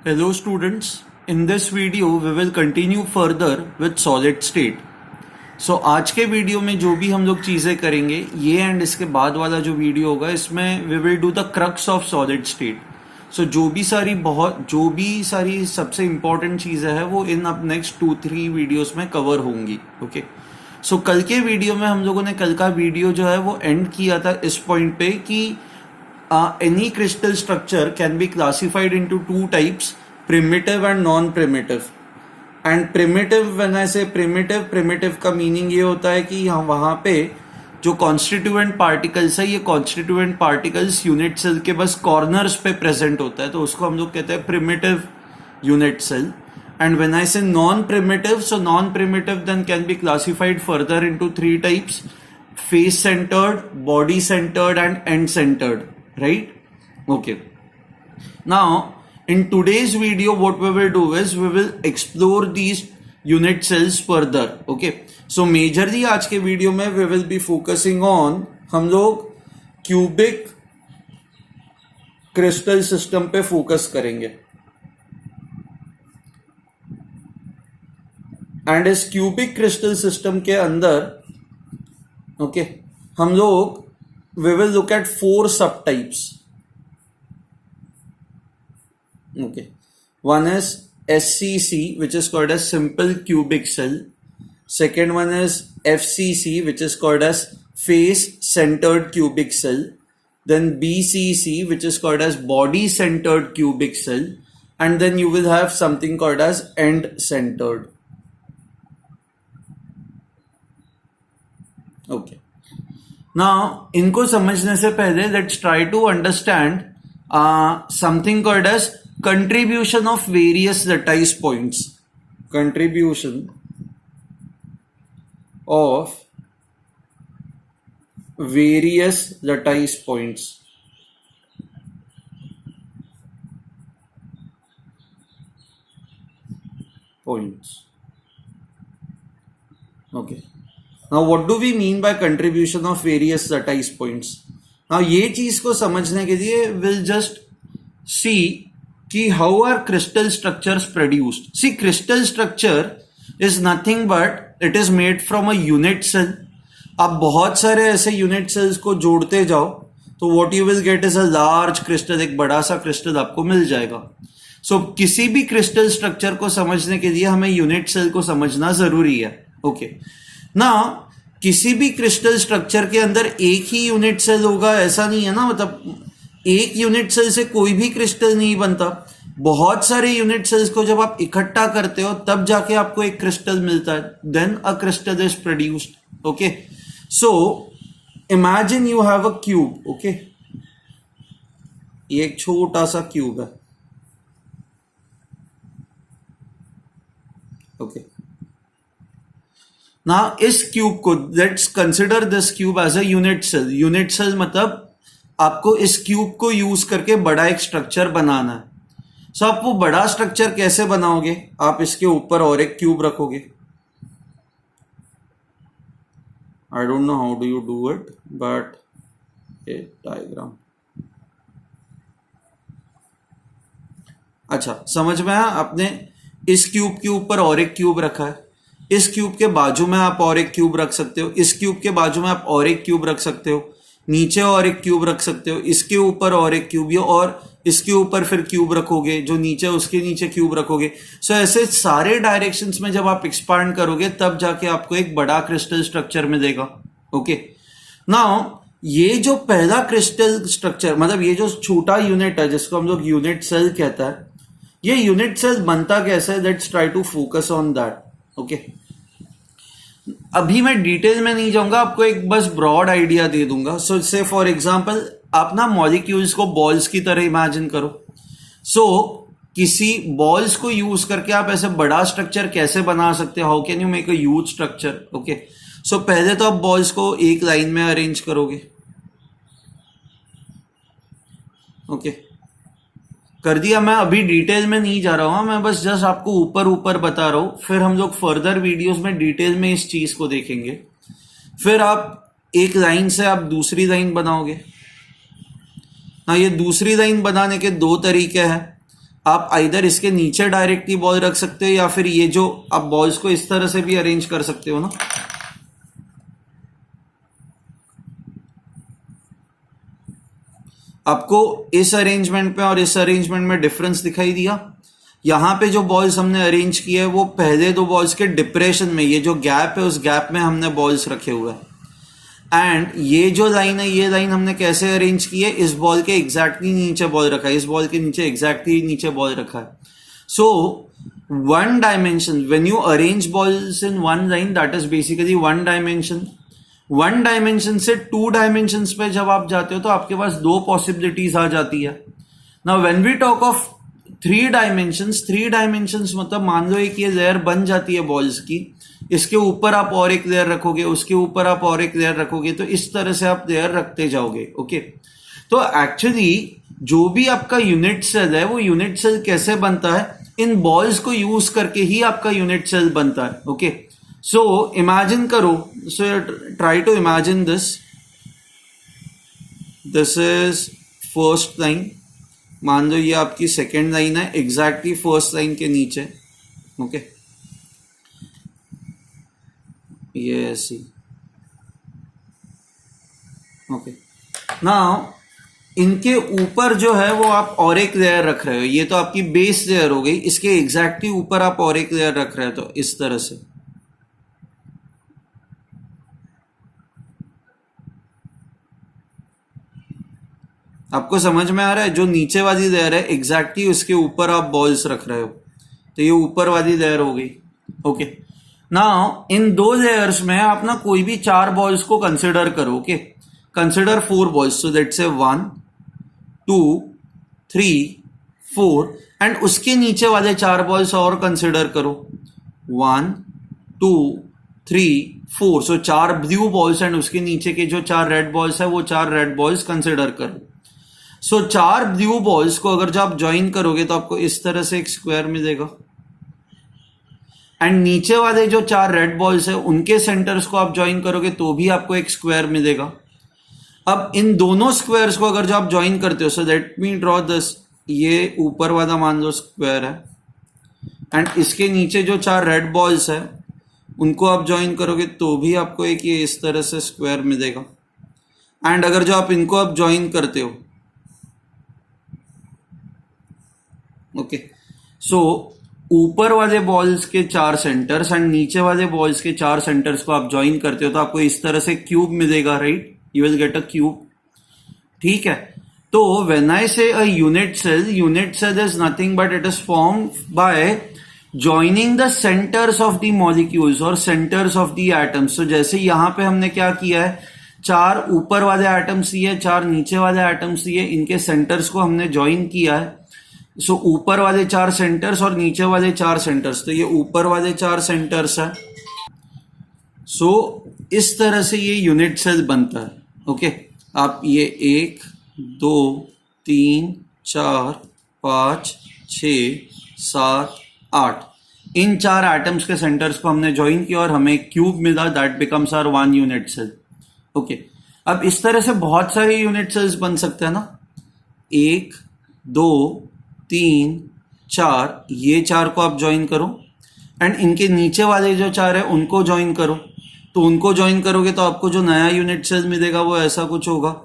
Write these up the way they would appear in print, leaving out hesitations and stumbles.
Hello students, in this video we will continue further with solid state. So आज के video में जो भी हम लोग चीज़ें करेंगे ये एंड इसके बाद वाला जो वीडियो होगा इसमें we will do the crux of solid state. So जो भी सारी सबसे इम्पोर्टेंट चीज़ें हैं वो इन अब नेक्स्ट 2-3 वीडियोस में कवर होंगी. ओके सो कल के वीडियो में हम लोगों ने कल का वीडियो जो है वो एंड किया था इस पॉइंट पे कि any crystal structure can be classified into two types, primitive and non-primitive. And primitive, when I say primitive का meaning ये होता है कि वहाँ पे जो constituent particles है ये constituent particles unit cell के बस corners पे present होता है तो उसको हम लोग कहते हैं primitive unit cell. And when I say non-primitive, so non-primitive then can be classified further into three types, face-centered, body-centered and end-centered. Right? Okay. Now, in today's video, what we will do is we will explore these unit cells further. Okay. So, majorly आज के video में we will be focusing on हम लोग cubic crystal system पे focus करेंगे. And इस cubic crystal system के अंदर ओके हम लोग we will look at 4 subtypes. Okay, one is SCC, which is called as simple cubic cell. Second one is FCC, which is called as face centered cubic cell. Then BCC, which is called as body centered cubic cell. And then you will have something called as end centered. Okay. Now, इनको समझने से पहले let's try to understand something called as contribution of various lattice points. Contribution of various lattice points. Okay. Now, what do we mean by contribution of various lattice points? Now, ये चीज को समझने के लिए we'll just see कि how are crystal structures produced. See, crystal structure is nothing but it is made from a unit cell. आप बहुत सारे ऐसे unit cells को जोड़ते जाओ तो what you will get is a large crystal, एक बड़ा सा crystal आपको मिल जाएगा. So, किसी भी crystal structure को समझने के लिए हमें unit cell को समझना जरूरी है. Okay. ना किसी भी क्रिस्टल स्ट्रक्चर के अंदर एक ही यूनिट सेल होगा ऐसा नहीं है ना. मतलब एक यूनिट सेल से कोई भी क्रिस्टल नहीं बनता. बहुत सारे यूनिट सेल्स को जब आप इकट्ठा करते हो तब जाके आपको एक क्रिस्टल मिलता है. Then a crystal is produced. Okay so imagine you have a cube. Okay ये एक छोटा सा क्यूब है. ओके ना इस क्यूब को let's consider this cube as a unit cell. Unit cell मतलब आपको इस क्यूब को यूज करके बड़ा एक स्ट्रक्चर बनाना है. सो आप वो बड़ा स्ट्रक्चर कैसे बनाओगे? आप इसके ऊपर और एक क्यूब रखोगे. I don't know how do you do it but ये डायग्राम अच्छा समझ में आया. आपने इस क्यूब के ऊपर और एक क्यूब रखा है. इस क्यूब के बाजू में आप और एक क्यूब रख सकते हो. इस क्यूब के बाजू में आप और एक क्यूब रख सकते हो. नीचे और एक क्यूब रख सकते हो. इसके ऊपर और एक क्यूब और इसके ऊपर फिर क्यूब रखोगे. जो नीचे उसके नीचे क्यूब रखोगे. सो ऐसे सारे डायरेक्शंस में जब आप एक्सपांड करोगे तब जाके आपको एक बड़ा क्रिस्टल स्ट्रक्चर मिलेगा. ओके नाउ ये जो पहला क्रिस्टल स्ट्रक्चर मतलब ये जो छोटा यूनिट है जिसको हम लोग यूनिट सेल कहता है. ये यूनिट सेल बनता कैसे है? Let's try to focus on that. Okay अभी मैं डिटेल में नहीं जाऊंगा. आपको एक बस ब्रॉड आइडिया दे दूंगा. सो से फॉर एग्जांपल आप ना मॉलिक्यूल्स को बॉल्स की तरह इमेजिन करो. सो किसी बॉल्स को यूज करके आप ऐसे बड़ा स्ट्रक्चर कैसे बना सकते हो? How can you make a huge structure? Okay so पहले तो आप बॉल्स को एक लाइन में अरेंज करोगे. ओके कर दिया. मैं अभी डिटेल में नहीं जा रहा हूं. मैं बस जस्ट आपको ऊपर बता रहा हूं. फिर हम लोग फर्दर वीडियोस में डिटेल में इस चीज को देखेंगे. फिर आप एक लाइन से आप दूसरी लाइन बनाओगे. हाँ ये दूसरी लाइन बनाने के 2 तरीके हैं. आप आइदर इसके नीचे डायरेक्टली बॉल रख सकते हो या फिर ये जो आप बॉल्स को इस तरह से भी अरेंज कर सकते हो ना। आपको इस अरेंजमेंट में और इस अरेंजमेंट में डिफरेंस दिखाई दिया। यहां पे जो बॉल्स हमने अरेंज किए हैं वो पहले दो बॉल्स के डिप्रेशन में, ये जो गैप है उस गैप में हमने बॉल्स रखे हुए हैं। एंड ये जो लाइन है, ये लाइन हमने कैसे अरेंज की है, इस बॉल के एग्जैक्टली नीचे बॉल रखा है, इस बॉल के नीचे एग्जैक्टली नीचे बॉल रखा है। So one dimension, when you arrange balls in one line, that is basically one dimension. One dimension से टू डायमेंशन पे जब आप जाते हो तो आपके पास दो पॉसिबिलिटीज आ जाती है। Now when we talk of three dimensions मतलब मान लो एक ये लेयर बन जाती है बॉल्स की, इसके ऊपर आप और एक लेयर रखोगे, उसके ऊपर आप और एक लेयर रखोगे, तो इस तरह से आप लेयर रखते जाओगे। ओके, तो एक्चुअली जो भी आपका यूनिट सेल है वो यूनिट सेल कैसे बनता है, इन बॉल्स को यूज करके ही आपका यूनिट सेल बनता है। ओके, सो इमेजिन करो, so try to imagine this is first line, मान लो ये आपकी सेकेंड लाइन है एग्जैक्टली फर्स्ट लाइन के नीचे। ओके, ये ऐसी। ओके, नाउ इनके ऊपर जो है वो आप और एक लेयर रख रहे हो, ये तो आपकी बेस लेयर हो गई, इसके एग्जैक्टली ऊपर आप और एक लेयर रख रहे हो, तो इस तरह से। आपको समझ में आ रहा है, जो नीचे वाली लेयर है एग्जैक्टली उसके ऊपर आप बॉल्स रख रहे हो, तो ये ऊपर वाली लेयर हो गई। ओके, नाउ इन दो लेयर्स में आप ना कोई भी चार बॉल्स को कंसिडर करो। Okay, consider four balls, so let's से 1 2 3 4, एंड उसके नीचे वाले चार बॉल्स और कंसिडर करो, 1 2 3 4, सो चार ब्लू बॉल्स एंड उसके नीचे के जो चार रेड बॉल्स है वो चार रेड बॉल्स कंसिडर करो। सो चार ब्लू बॉल्स को अगर जब आप ज्वाइन करोगे तो आपको इस तरह से एक स्क्वायर मिलेगा, एंड नीचे वाले जो चार रेड बॉल्स है उनके सेंटर्स को आप ज्वाइन करोगे तो भी आपको एक स्क्वायर मिलेगा। अब इन दोनों स्क्वायर्स को अगर जो आप ज्वाइन करते हो, सो लेट मी ड्रॉ दिस, ये ऊपर वाला मान लो स्क्वायर है, एंड इसके नीचे जो चार रेड बॉल्स है उनको आप ज्वाइन करोगे तो भी आपको एक ये इस तरह से स्क्वायर मिलेगा। एंड अगर जो आप इनको आप ज्वाइन करते हो, ओके, सो ऊपर वाले बॉल्स के चार सेंटर्स एंड नीचे वाले बॉल्स के चार सेंटर्स को आप ज्वाइन करते हो तो आपको इस तरह से क्यूब मिलेगा, right, you will get a cube. ठीक है, तो when I say a unit cell is nothing but it is formed by joining the centres of the molecules और सेंटर्स ऑफ द एटम्स। तो जैसे यहां पे हमने क्या किया है, चार ऊपर वाले एटम्स लिए, चार नीचे वाले एटम्स लिए, इनके सेंटर्स को हमने ज्वाइन किया है। सो ऊपर वाले चार सेंटर्स और नीचे वाले चार सेंटर्स, तो ये ऊपर वाले चार सेंटर्स है। सो इस तरह से ये यूनिट सेल बनता है। ओके, आप ये 1 2 3 4 5 6 7 8 इन चार एटम्स के सेंटर्स को हमने ज्वाइन किया और हमें क्यूब मिला, that becomes our one unit cell. Okay, अब इस तरह से बहुत सारे यूनिट सेल्स बन सकते हैं ना, 1 2 3 4, ये चार को आप ज्वाइन करो एंड इनके नीचे वाले जो चार है उनको ज्वाइन करो, तो उनको ज्वाइन करोगे तो आपको जो नया यूनिट सेल मिलेगा वो ऐसा कुछ होगा।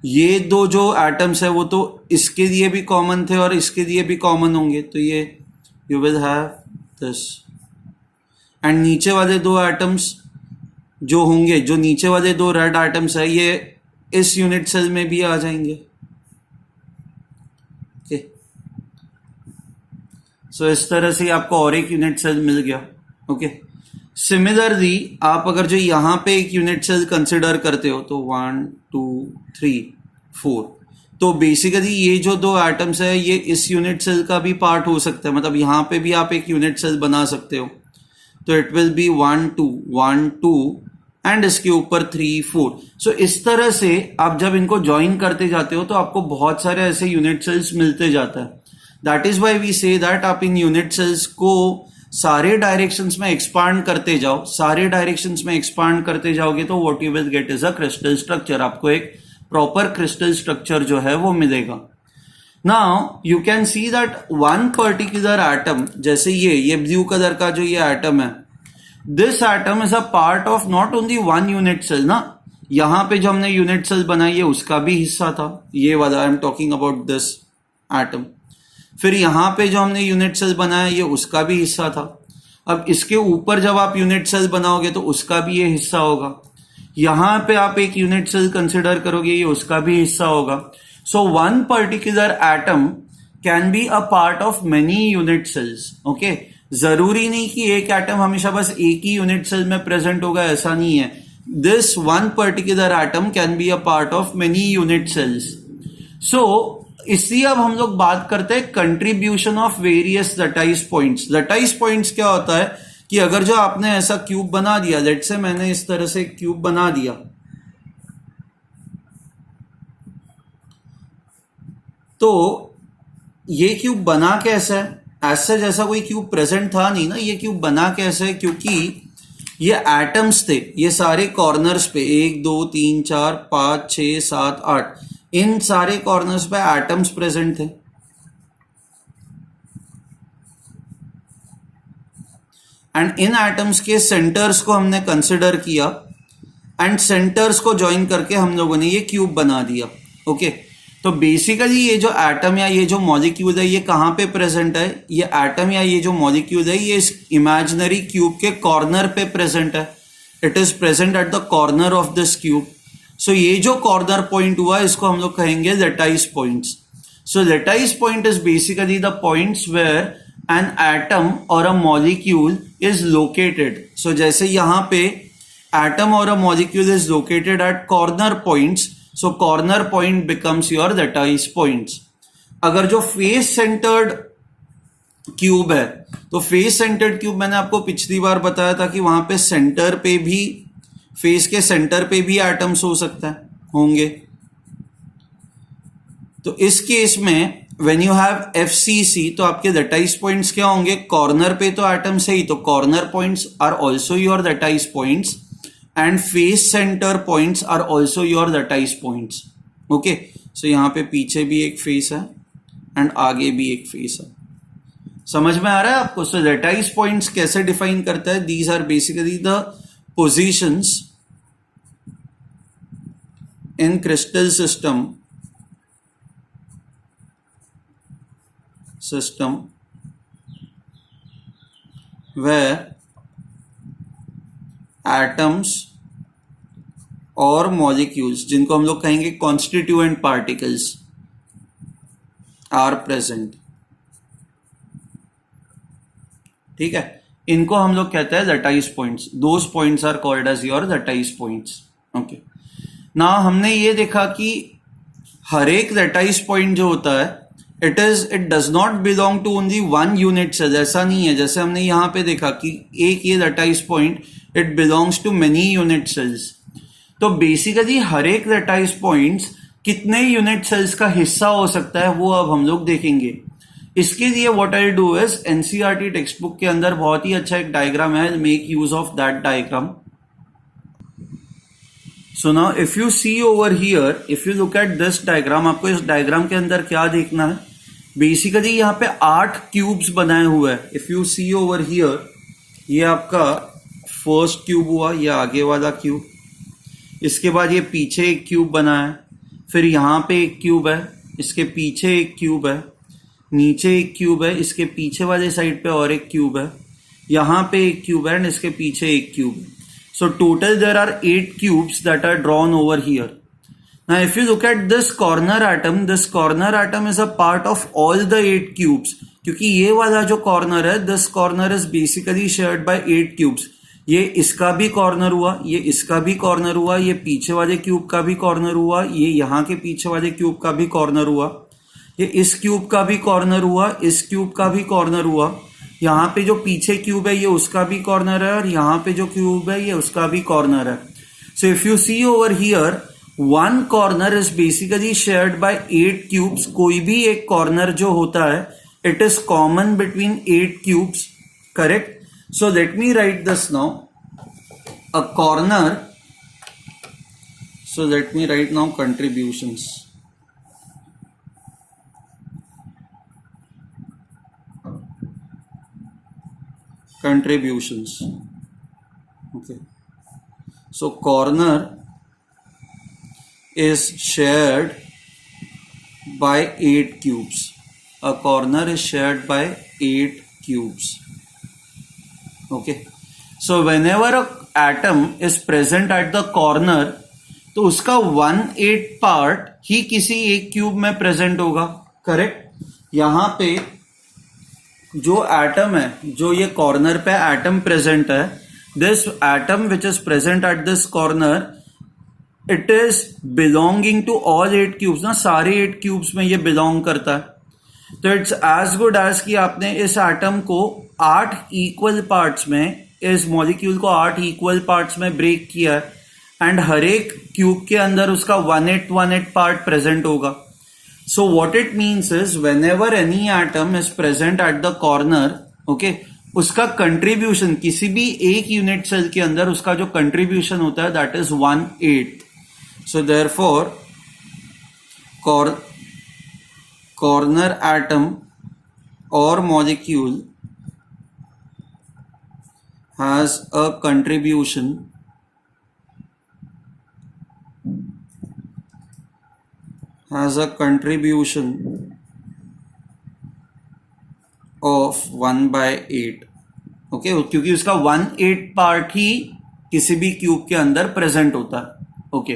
ये दो जो एटम्स है वो तो इसके लिए भी कॉमन थे और इसके लिए भी कॉमन होंगे, तो ये you will have this, and नीचे वाले दो एटम्स जो होंगे, जो नीचे वाले दो रेड एटम्स है, ये इस यूनिट सेल में भी आ जाएंगे। ओके, सो इस तरह से आपको और एक यूनिट सेल मिल गया। ओके, सिमिलरली आप अगर जो यहां पे एक यूनिट सेल कंसिडर करते हो तो 1 2 3 4, तो बेसिकली ये जो दो एटम्स है ये इस यूनिट सेल का भी पार्ट हो सकता है, मतलब यहां पे भी आप एक यूनिट सेल बना सकते हो, तो इट विल बी 1 2 1 2 एंड इसके ऊपर 3 4। सो इस तरह से आप जब इनको ज्वाइन करते जाते हो तो आपको बहुत सारे ऐसे यूनिट सेल्स मिलते जाता है। That is why we say that आप इन यूनिट सेल्स को सारे डायरेक्शंस में एक्सपांड करते जाओ, सारे डायरेक्शंस में एक्सपांड करते जाओगे तो what you will get is a crystal structure, आपको एक प्रॉपर क्रिस्टल स्ट्रक्चर जो है वो मिलेगा। Now you can see that one particular atom, जैसे ये ब्लू कलर का जो ये एटम है, this atom is a part of not only one unit cell ना, यहां पे जो हमने यूनिट सेल बनाई है उसका भी हिस्सा था, ये वाला I am talking about this atom. फिर यहां पे जो हमने यूनिट सेल बनाया ये उसका भी हिस्सा था। अब इसके ऊपर जब आप यूनिट सेल बनाओगे तो उसका भी ये हिस्सा होगा। यहां पे आप एक यूनिट सेल कंसिडर करोगे, ये उसका भी हिस्सा होगा। So one particular atom can be a part of many unit cells. Okay, जरूरी नहीं कि एक एटम हमेशा बस एक ही यूनिट सेल में प्रेजेंट होगा, ऐसा नहीं है। This one particular atom can be a part of many unit cells. So इसलिए अब हम लोग बात करते हैं contribution of various lattice points. Lattice points क्या होता है कि अगर जो आपने ऐसा क्यूब बना दिया, लेट्स से मैंने इस तरह से क्यूब बना दिया, तो ये क्यूब बना कैसे है? ऐसा जैसा कोई क्यूब प्रेजेंट था नहीं ना, ये क्यूब बना कैसे है? क्योंकि ये एटम्स थे, ये सारे कॉर्नर्स पे 1 2 3 4 5 6 7 8, इन सारे कॉर्नर्स पे एटम्स प्रेजेंट थे। एंड इन एटम्स के सेंटर्स को हमने कंसिडर किया एंड सेंटर्स को ज्वाइन करके हम लोगों ने ये क्यूब बना दिया। ओके, तो बेसिकली ये जो एटम या ये जो मॉलिक्यूल है ये कहां पे प्रेजेंट है? ये एटम या ये जो मॉलिक्यूल है ये इस इमेजिनरी क्यूब के कॉर्नर पे प्रेजेंट है। It is present at the corner of this cube. So ये जो कॉर्नर पॉइंट हुआ इसको हम लोग कहेंगे lattice points. So lattice point is basically the points where an atom और a molecule is located. So जैसे यहां पे एटम और a molecule is located at corner points, so corner point becomes your lattice points. अगर जो face centred cube है, तो face centred cube मैंने आपको पिछली बार बताया था कि वहां पे सेंटर पे भी, फेस के सेंटर पे भी एटम्स हो सकता है, होंगे। तो इस केस में व्हेन यू हैव एफसीसी, तो आपके लेटाइस पॉइंट्स क्या होंगे? कॉर्नर पे तो एटम्स है ही, तो corner points are also your lattice points and face centre points are also your lattice points. Okay, so यहां पे पीछे भी एक फेस है एंड आगे भी एक फेस है। समझ में आ रहा है आपको? सो लेटाइस पॉइंट्स कैसे डिफाइन करता है? These are basically the positions in crystal system where atoms और मॉलिक्यूल्स, जिनको हम लोग कहेंगे कॉन्स्टिट्यूएंट पार्टिकल्स, आर प्रेजेंट। ठीक है, इनको हम लोग कहते हैं lattice points. Those points are called as your lattice points. Okay, ना हमने ये देखा कि हर एक लेटाइस पॉइंट जो होता है it does not belong to only one unit cell. ऐसा नहीं है, जैसे हमने यहां पे देखा कि एक ये lattice point it belongs to many unit cells. तो बेसिकली हर एक लेटाइस पॉइंट्स कितने यूनिट सेल्स का हिस्सा हो सकता है वो अब हम लोग देखेंगे। इसके लिए what I do is, NCERT text book के अंदर बहुत ही अच्छा एक डायग्राम है, make use of that diagram. So now if you see over here, if you look at this diagram, आपको इस डायग्राम के अंदर क्या देखना है? बेसिकली यहाँ पे 8 क्यूब्स बनाए हुए हैं। If you see over here, ये आपका फर्स्ट क्यूब हुआ, ये आगे वाला क्यूब, इसके बाद ये पीछे एक क्यूब बना है, फिर यहाँ पे एक क्यूब है, इसके पीछे एक क्यूब है, नीचे एक क्यूब है, इसके पीछे वाले साइड पे और एक क्यूब है, यहाँ पे एक क्यूब है एंड इसके पीछे एक क्यूब है। So total there are 8 cubes that are drawn over here. Now if you look at this corner atom is a part of all the 8 cubes. क्योंकि ये वाला जो corner है, this corner is basically shared by 8 cubes. ये इसका भी corner हुआ, ये इसका भी corner हुआ, ये पीछे वाले क्यूब का भी corner हुआ, ये यहाँ के पीछे वाले क्यूब का भी corner हुआ, ये इस क्यूब का भी corner हुआ, इस क्यूब का भी corner हुआ, यहाँ पे जो पीछे क्यूब है ये उसका भी कॉर्नर है और यहाँ पे जो क्यूब है ये उसका भी कॉर्नर है। So if you see over here, one corner is basically shared by 8 cubes. कोई भी एक कॉर्नर जो होता है it is common between 8 cubes, correct? So let me write this now, a corner, so let me write now contributions. contributions. Okay, so corner is shared by 8 cubes. A corner is shared by 8 cubes. Okay, so whenever a atom is present at the corner, तो उसका 1/8 part ही किसी एक cube में present होगा. Correct. यहां पे जो atom है, जो ये कॉर्नर पे एटम प्रेजेंट है, this atom which is present at this corner, it is belonging to all 8 cubes ना. सारे 8 क्यूब्स में ये बिलोंग करता है. तो इट्स एज गुड एज कि आपने इस एटम को 8 इक्वल पार्ट्स में, इस मॉलिक्यूल को 8 इक्वल पार्ट्स में ब्रेक किया है, एंड हर एक क्यूब के अंदर उसका 1/8 पार्ट प्रेजेंट होगा. So what it means is whenever any atom is present at the corner, okay, उसका कंट्रीब्यूशन किसी भी एक यूनिट सेल के अंदर उसका जो कंट्रीब्यूशन होता है that is 1/8. So therefore corner atom or molecule has a contribution of 1/8. Okay, क्योंकि उसका 1/8 पार्ट ही किसी भी क्यूब के अंदर प्रेजेंट होता है. Okay,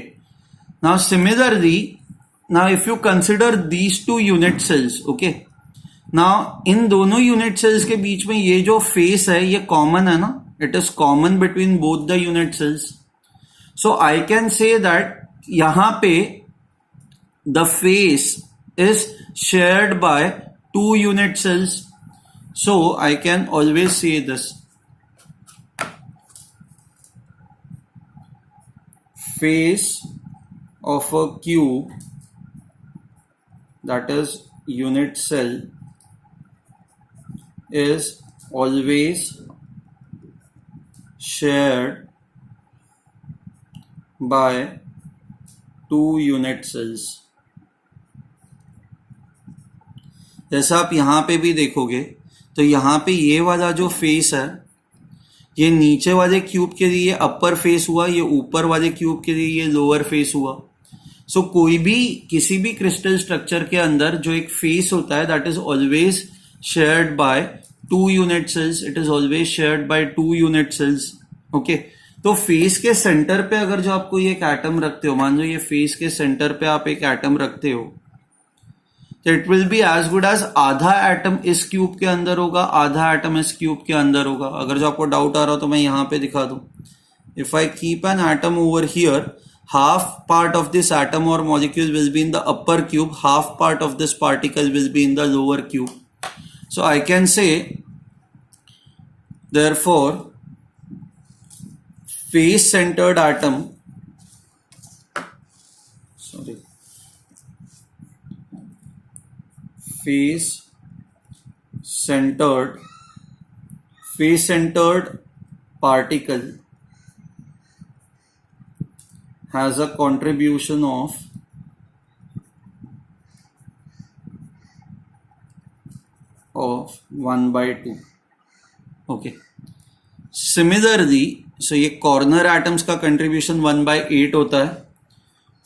now similarly, now if you consider these two unit cells, okay, now इन दोनों यूनिट सेल्स के बीच में ये जो फेस है ये कॉमन है ना. It is common between both the unit cells. So I can say that यहां पे the face is shared by 2 unit cells. So I can always say this face of a cube, that is unit cell, is always shared by 2 unit cells. जैसा आप यहां पे भी देखोगे तो यहां पे ये वाला जो फेस है, ये नीचे वाले क्यूब के लिए अपर फेस हुआ, ये ऊपर वाले क्यूब के लिए ये लोअर फेस हुआ. सो कोई भी किसी भी क्रिस्टल स्ट्रक्चर के अंदर जो एक फेस होता है that is always shared by 2 unit cells. It is always shared by 2 unit cells. Okay, तो फेस के सेंटर पे अगर जो आप कोई एक एटम रखते हो, मान लो ये फेस के सेंटर पे आप एक एटम रखते हो, तो it will be as good as आधा एटम इस क्यूब के अंदर होगा, आधा एटम इस क्यूब के अंदर होगा. अगर जो आपको डाउट आ रहा हो तो मैं यहां पे दिखा दूं. If I keep an atom over here, half part of this atom or molecule will be in the upper cube, half part of this particle will be in the lower cube. So I can say therefore face centered atom, face centered particle has a contribution of 1/2. Okay, similarly, so ये corner atoms का contribution 1/8 होता है.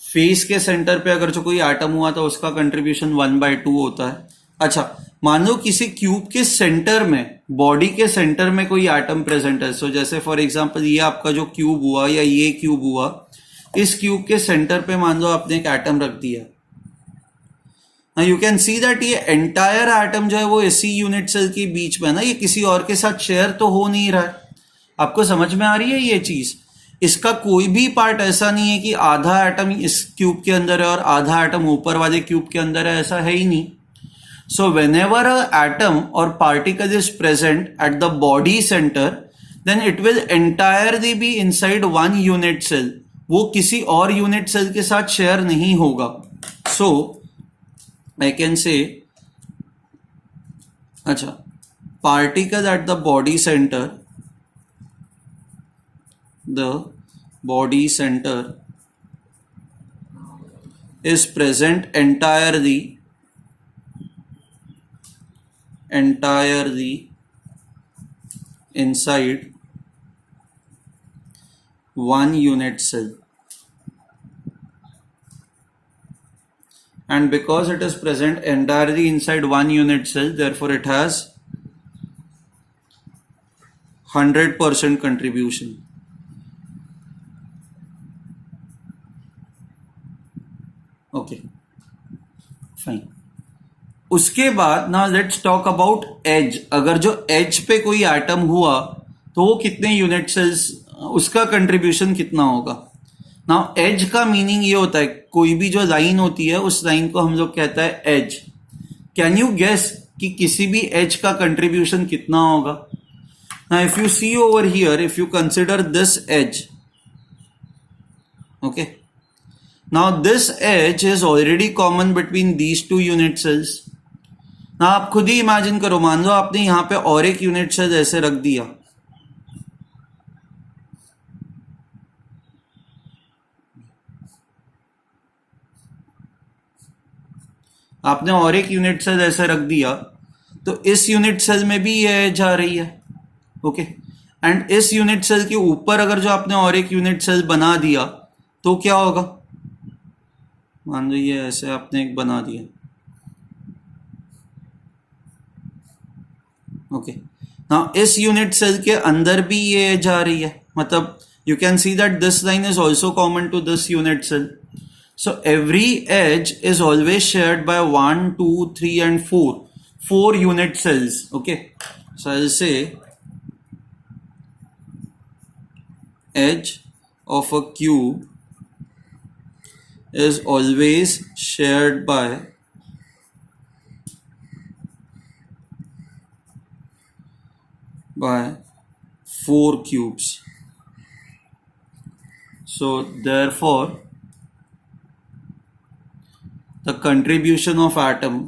Face के centre पे अगर जो कोई atom हुआ तो उसका कंट्रीब्यूशन 1/2 होता है. अच्छा, मान लो किसी क्यूब के सेंटर में, बॉडी के सेंटर में कोई एटम प्रेजेंट है. सो जैसे फॉर एग्जांपल ये आपका जो क्यूब हुआ या ये क्यूब हुआ, इस क्यूब के सेंटर पे मान लो आपने एक एटम रख दिया. यू कैन सी दैट ये एंटायर एटम जो है वो इसी यूनिट सेल के बीच में ना, ये किसी और के साथ शेयर तो हो नहीं रहा है. आपको समझ में आ रही है ये चीज? इसका कोई भी पार्ट ऐसा नहीं है कि आधा एटम इस क्यूब के अंदर है और आधा एटम ऊपर वाले क्यूब के अंदर है, ऐसा है ही नहीं. सो व्हेनेवर अ एटम और particle is present at the body centre, then it will entirely be inside 1 unit cell. वो किसी और यूनिट सेल के साथ शेयर नहीं होगा. सो आई कैन से, अच्छा, particle at the body centre, is present entirely inside one unit cell, and because it is present entirely inside one unit cell, therefore it has 100% contribution. Okay fine. उसके बाद ना let's talk about as. अगर जो as पे कोई atom हुआ तो वो कितने यूनिट सेल्स, उसका कंट्रीब्यूशन कितना होगा. ना एज का मीनिंग ये होता है कोई भी जो लाइन होती है उस लाइन को हम लोग कहता है एज. कैन यू गेस कि किसी भी एज का कंट्रीब्यूशन कितना होगा. ना if you see over here, if you consider this edge, okay, now this edge is already common between these two unit cells. ना आप खुद ही इमेजिन करो, मान लो आपने यहां पे और एक यूनिट सेल ऐसे रख दिया, आपने और एक यूनिट सेल ऐसे रख दिया तो इस यूनिट सेल में भी ये एज आ रही है. ओके, एंड इस यूनिट सेल के ऊपर अगर जो आपने और एक यूनिट सेल बना दिया तो क्या होगा. मान लो ये ऐसे आपने एक बना दिया. ओके, नाउ इस यूनिट सेल के अंदर भी ये एज आ रही है, मतलब you can see that this line is also common to this unit cell. So every edge is always shared by 1, 2, 3 and 4 unit cells. Okay, so I'll say edge of a cube is always shared by 4 cubes. So therefore the contribution of atom,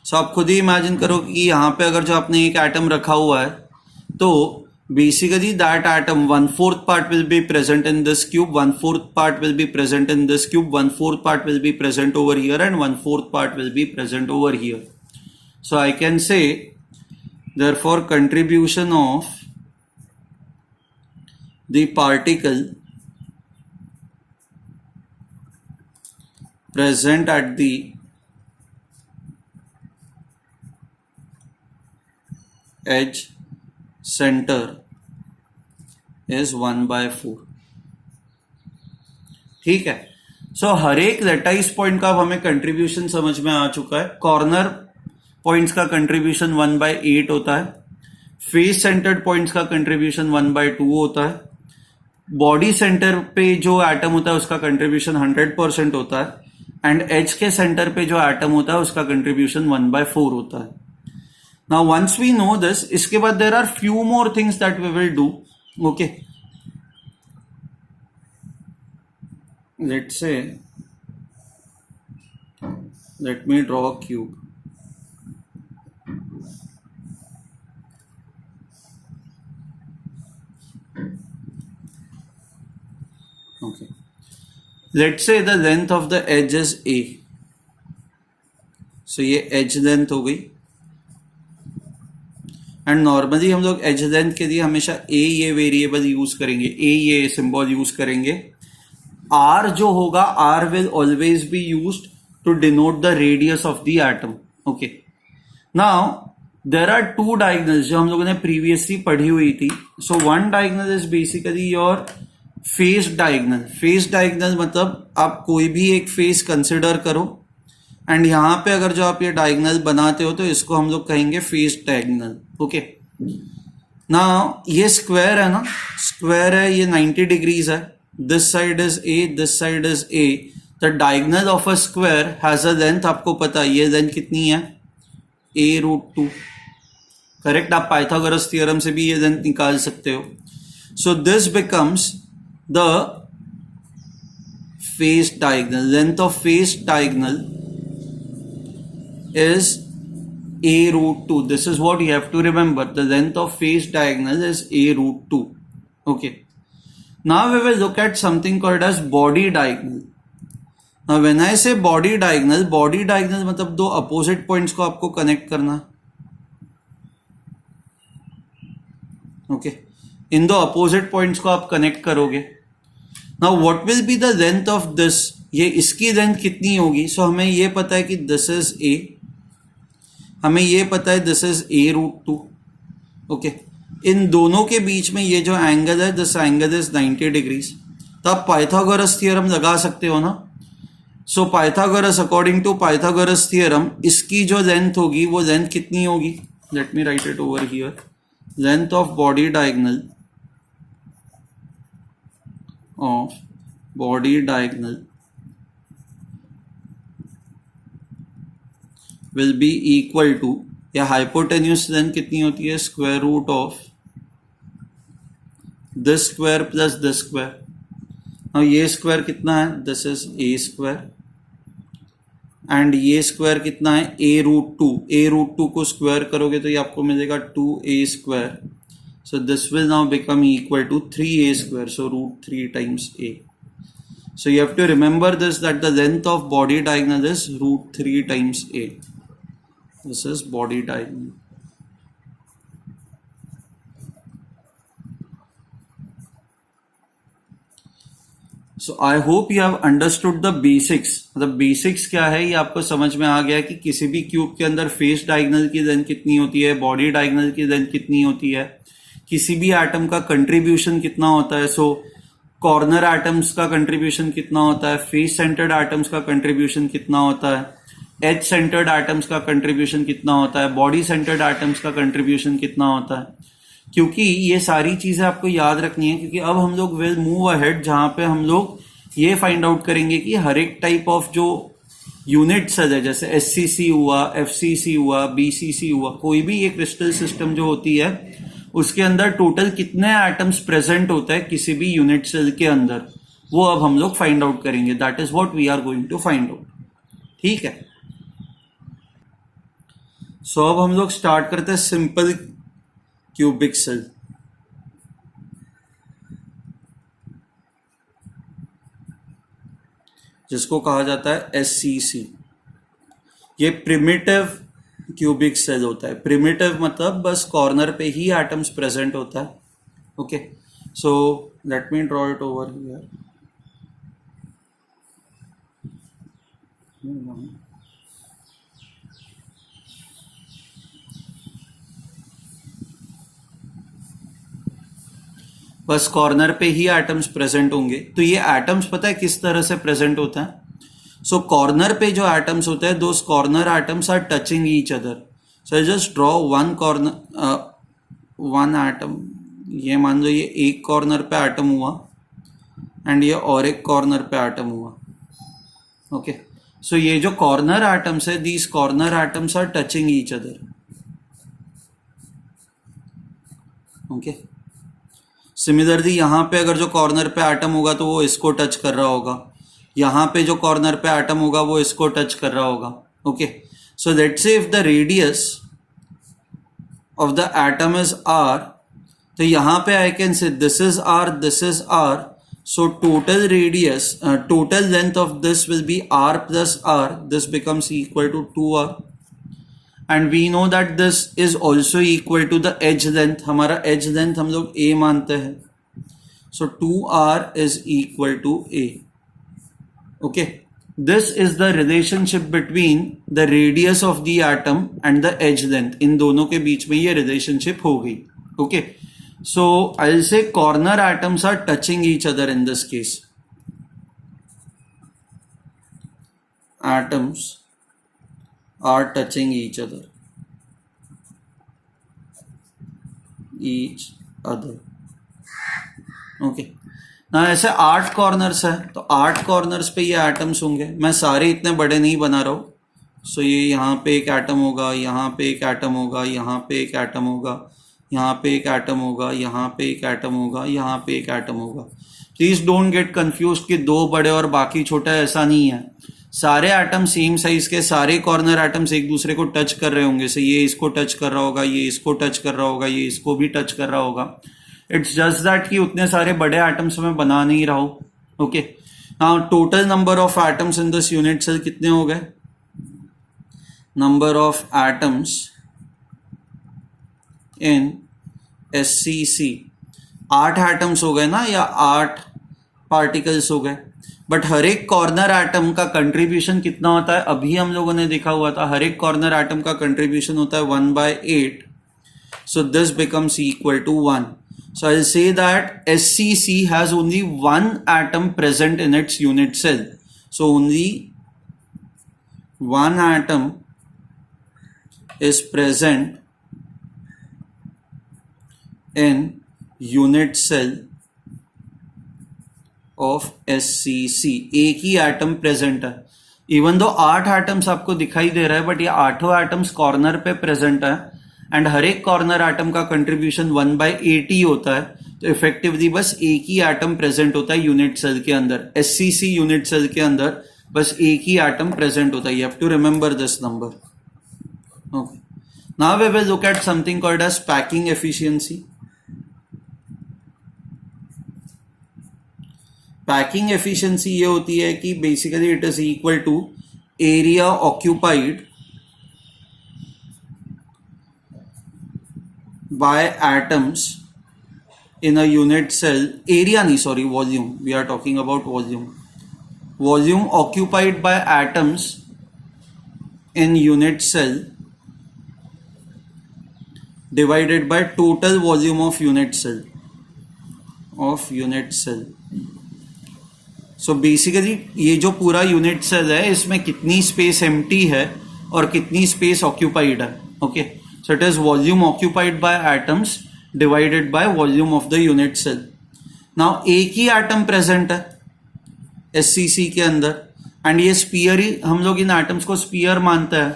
so आप खुद ही imagine करो कि यहां पे अगर जो आपने एक एटम रखा हुआ है तो basically that atom 1/4 part will be present in this cube, 1/4 part will be present in this cube, 1/4 part will be present over here, and 1/4 part will be present over here. So I can say therefore contribution of the particle present at the edge center is 1/4. ठीक है. सो हर एक lattice point का अब हमें contribution समझ में आ चुका है. कॉर्नर पॉइंट्स का कंट्रीब्यूशन 1/8 होता है. फेस सेंटर्ड पॉइंट्स का कंट्रीब्यूशन 1/2 होता है. बॉडी सेंटर पे जो एटम होता है उसका कंट्रीब्यूशन 100% होता है. एंड एज के सेंटर पे जो एटम होता है उसका कंट्रीब्यूशन 1/4 होता है. Now once we know this, इसके बाद there are few more things that we will do. Okay, let's say let me draw a cube. Okay, let's say the length of the edge is a. So ये edge length हो गई. And normally हम लोग as length के लिए हमेशा ए ये variable use करेंगे, ए ये सिंबल यूज करेंगे. आर जो होगा, R will always be used to denote the radius of the atom. Okay, now there are 2 diagonals जो हम लोगों ने प्रीवियसली पढ़ी हुई थी. So one diagonal is basically your face diagonal. Face diagonal मतलब आप कोई भी एक फेस कंसिडर करो एंड यहां पे अगर जो आप ये डायगोनल बनाते हो तो इसको हम लोग कहेंगे फेस डायगोनल. ओके, ना ये स्क्वायर है ना, स्क्वायर है, ये 90 डिग्रीज है. This side is a, this side is a. The diagonal of a square has a length, आपको पता है ये लेंथ कितनी है, a√2. करेक्ट, आप पाइथागोरस थ्योरम से भी ये लेंथ निकाल सकते हो. So this becomes the face diagonal. Length of face diagonal is a√2. This is what you have to remember. The length of face diagonal is a√2. Okay. Now we will look at something called as body diagonal. Now when I say body diagonal मतलब दो opposite points को आपको connect करना. Okay, इन दो opposite points को आप connect करोगे. Now what will be the length of this, ये इसकी लेंथ कितनी होगी. सो हमें ये पता है कि दिस इज ए, हमें ये पता है दिस इज a√2. ओके, इन दोनों के बीच में ये जो एंगल है, दिस एंगल इज 90 डिग्रीज. तो आप पाइथागोरस थ्योरम लगा सकते हो ना. So Pythagoras, according to Pythagoras theorem, इसकी जो लेंथ होगी वो लेंथ कितनी होगी. Let me write it over here. Length of body diagonal will be equal to, या हाइपोटेन्यूस लेंथ कितनी होती है, square root of this square plus this square. Now ये स्क्वायर कितना है, this is a square, and ये square कितना है, a√2. a√2 को स्क्वायर करोगे तो ये आपको मिलेगा 2a square. So this will now become equal to 3a square. So √3 times a. So you have to remember this, that the length of body diagonal is √3 times a. This is body diagonal. So I hope you have understood the basics. मतलब basics क्या है ये आपको समझ में आ गया कि किसी भी क्यूब के अंदर फेस डायगोनल की लेंथ कितनी होती है, बॉडी डायगोनल की लेंथ कितनी होती है, किसी भी एटम का कंट्रीब्यूशन कितना होता है. सो कॉर्नर एटम्स का कंट्रीब्यूशन कितना होता है, फेस सेंटर्ड एटम्स का कंट्रीब्यूशन कितना होता है, एज सेंटर्ड एटम्स का कंट्रीब्यूशन कितना होता है, बॉडी सेंटर्ड एटम्स का कंट्रीब्यूशन कितना होता है. क्योंकि ये सारी चीजें आपको याद रखनी है, क्योंकि अब हम लोग विल मूव अहेड जहां पे हम लोग ये फाइंड आउट करेंगे कि हर एक टाइप ऑफ जो यूनिट्स है, जैसे SCC हुआ, FCC हुआ, BCC हुआ, कोई भी ये क्रिस्टल सिस्टम जो होती है उसके अंदर टोटल कितने एटम्स प्रेजेंट होता है किसी भी यूनिट सेल के अंदर, वो अब हम लोग फाइंड आउट करेंगे. That is what we are going to find out. ठीक है. सो अब हम लोग स्टार्ट करते हैं सिंपल क्यूबिक सेल. जिसको कहा जाता है SCC. ये प्रिमिटिव क्यूबिक सेल होता है. प्रिमिटिव मतलब बस कॉर्नर पे ही एटम्स प्रेजेंट होता है. Okay, so let me draw it over here. बस कॉर्नर पे ही एटम्स प्रेजेंट होंगे. तो ये एटम्स पता है किस तरह से प्रेजेंट होता है. सो कॉर्नर पे जो एटम्स होते हैं, those corner atoms are touching each other. So I just draw one corner, one atom. ये मान लो ये एक कॉर्नर पे एटम हुआ एंड ये और एक कॉर्नर पे एटम हुआ. ओके, सो ये जो कॉर्नर एटम्स है, these corner atoms are touching each other. Okay, similarly यहां पे अगर जो कॉर्नर पे एटम होगा तो वो इसको टच कर रहा होगा, यहां पे जो कॉर्नर पे एटम होगा वो इसको टच कर रहा होगा. Okay, so let's say if the radius of the atom is r, तो यहां पे I can say this is r, this is r. So total radius, total length of this will be r plus r. This becomes equal to 2r. And we know that this is also equal to the edge length. हमारा edge length हम लोग a मानते हैं. So 2r is equal to a. Okay, this is the relationship between the radius of the atom and the edge length. इन दोनों के बीच में ये रिलेशनशिप हो गई. Okay, so I will say corner atoms are touching each other in this case. Atoms are touching each other. Okay, ना ऐसे 8 कॉर्नर्स है, तो 8 कॉर्नर्स पे ये एटम्स होंगे. मैं सारे इतने बड़े नहीं बना रहा हूँ. सो ये यहाँ पे एक एटम होगा, यहाँ पे एक एटम होगा, यहाँ पे एक एटम होगा, यहाँ पे एक एटम होगा, यहाँ पे एक एटम होगा, यहाँ पे एक एटम होगा. प्लीज डोंट गेट कंफ्यूज कि 2 बड़े और बाकी छोटा, ऐसा नहीं है. सारे एटम सेम साइज के, सारे कॉर्नर एटम्स एक दूसरे को टच कर रहे होंगे. से ये इसको टच कर रहा होगा, ये इसको टच कर रहा होगा, ये इसको भी टच कर रहा होगा. इट्स जस्ट दैट कि उतने सारे बड़े एटम्स में बना नहीं रहा हूं. Okay, now total number of atoms in this unit cell कितने हो गए. Number of atoms in SCC 8 atoms हो गए ना, या 8 पार्टिकल्स हो गए, बट हर एक कॉर्नर एटम का कंट्रीब्यूशन कितना होता है? अभी हम लोगों ने देखा हुआ था, हर एक कॉर्नर एटम का कंट्रीब्यूशन होता है 1/8. So this becomes equal to 1. So I'll say that SCC has only one atom present in its unit cell. So only one atom is present in unit cell of SCC. एक ही atom present है. Even though 8 atoms आपको दिखाई दे रहा है, but ये 8 atoms corner पे present है, and हर एक कॉर्नर एटम का कंट्रीब्यूशन 1/8 ही होता है. तो इफेक्टिवली बस एक ही एटम प्रेजेंट होता है यूनिट सेल के अंदर. SCC यूनिट सेल के अंदर बस एक ही एटम प्रेजेंट होता है. You have to remember this number. Okay, now we will look at something called as packing efficiency. Packing efficiency ये होती है कि basically it is equal to area occupied by atoms in a unit cell. Area nahi, sorry, volume. We are talking about volume. Volume occupied by atoms in unit cell divided by total volume of unit cell. So basically ये जो पूरा unit cell है, इसमें कितनी space empty है और कितनी space occupied है. Okay, so it is volume occupied by atoms divided by volume of the unit cell. Now एक ही एटम प्रेजेंट है SCC के अंदर, एंड ये स्पीयर ही, हम लोग इन एटम्स को स्पीयर मानते हैं.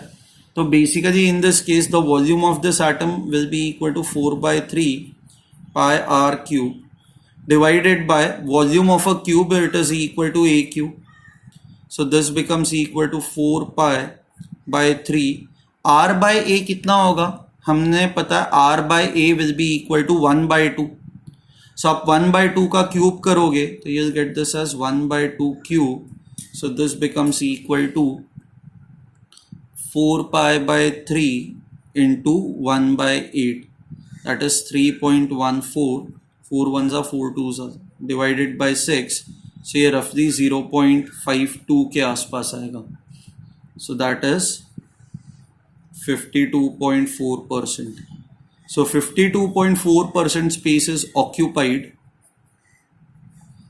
तो basically in this case the volume of this atom will be equal to 4/3 pi r cube divided by volume of a cube, it is equal to a cube. So this becomes equal to 4/3. r by a कितना होगा? हमने पता है r by a will be equal to 1/2. So आप 1/2 का cube करोगे तो you'll get this as 1/2 cube. So this becomes equal to 4/3 into 1/8. That is 3.14. 4 1s are 4 2s are divided by 6. So ये roughly 0.52 के आसपास आएगा. So that is 52.4%. So 52.4% space is occupied.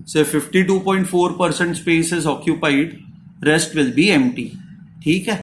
So 52.4% space is occupied, rest will be empty. ठीक है.